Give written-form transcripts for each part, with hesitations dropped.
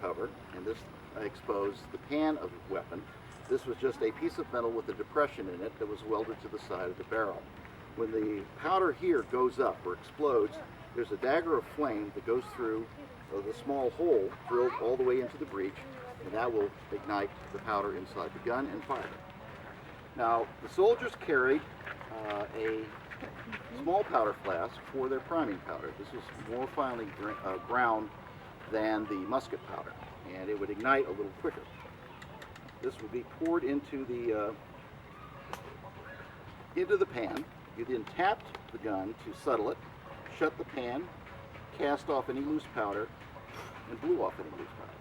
cover, and this exposed the pan of the weapon. This was just a piece of metal with a depression in it that was welded to the side of the barrel. When the powder here goes up or explodes, there's a dagger of flame that goes through the small hole drilled all the way into the breech, and that will ignite the powder inside the gun and fire it. Now, the soldiers carried a small powder flask for their priming powder. This was more finely ground than the musket powder, and it would ignite a little quicker. This would be poured into the pan. You then tapped the gun to settle it, shut the pan, cast off any loose powder, and blew off any loose powder.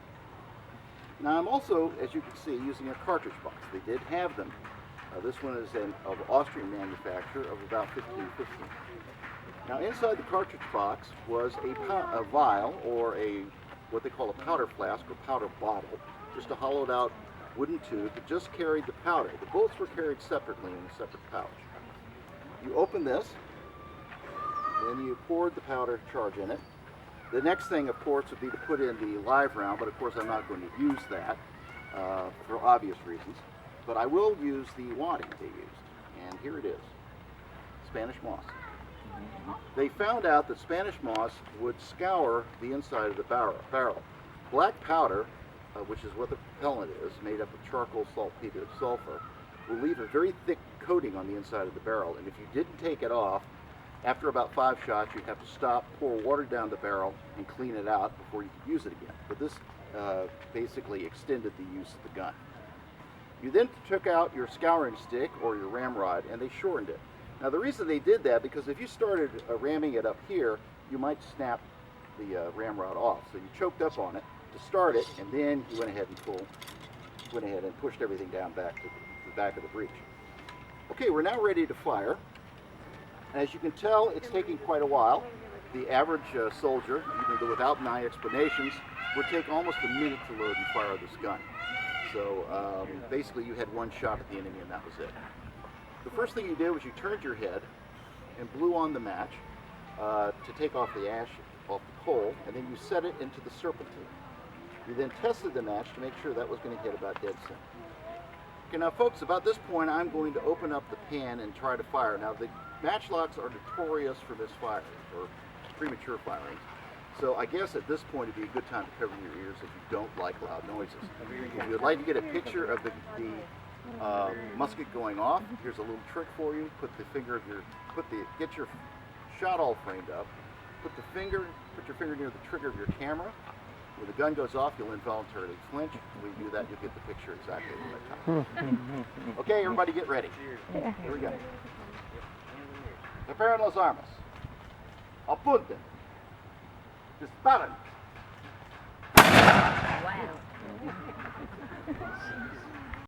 Now I'm also, as you can see, using a cartridge box. They did have them. This one is of Austrian manufacture of about 1515. Now inside the cartridge box was a vial, or what they call a powder flask or powder bottle, just a hollowed out wooden tube that just carried the powder. The bullets were carried separately in a separate pouch. You open this, then you poured the powder charge in it. The next thing, of course, would be to put in the live round, but of course I'm not going to use that for obvious reasons. But I will use the wadding they used, and here it is, Spanish moss. They found out that Spanish moss would scour the inside of the barrel. Black powder, which is what the propellant is, made up of charcoal, saltpeter, sulfur, will leave a very thick coating on the inside of the barrel, and if you didn't take it off, after about 5 shots, you'd have to stop, pour water down the barrel, and clean it out before you could use it again. But this basically extended the use of the gun. You then took out your scouring stick or your ramrod, and they shortened it. Now the reason they did that, because if you started ramming it up here, you might snap the ramrod off. So you choked up on it to start it, and then you went ahead and pushed everything down back to the back of the breech. Okay, we're now ready to fire. As you can tell, it's taking quite a while. The average soldier, even though without my explanations, would take almost a minute to load and fire this gun. So basically you had one shot at the enemy and that was it. The first thing you did was you turned your head and blew on the match to take off the ash off the coal, and then you set it into the serpentine. You then tested the match to make sure that was going to hit about dead center. Okay, now folks, about this point I'm going to open up the pan and try to fire. Now the matchlocks are notorious for misfiring or premature firing. So I guess at this point it'd be a good time to cover your ears if you don't like loud noises. If you would like to get a picture of the musket going off, here's a little trick for you. Get your shot all framed up. Put your finger near the trigger of your camera. When the gun goes off, you'll involuntarily flinch. When you do that, you'll get the picture exactly at the right time. Okay, everybody get ready. Here we go. Preparen las armas. Apunten. Disparen. Wow.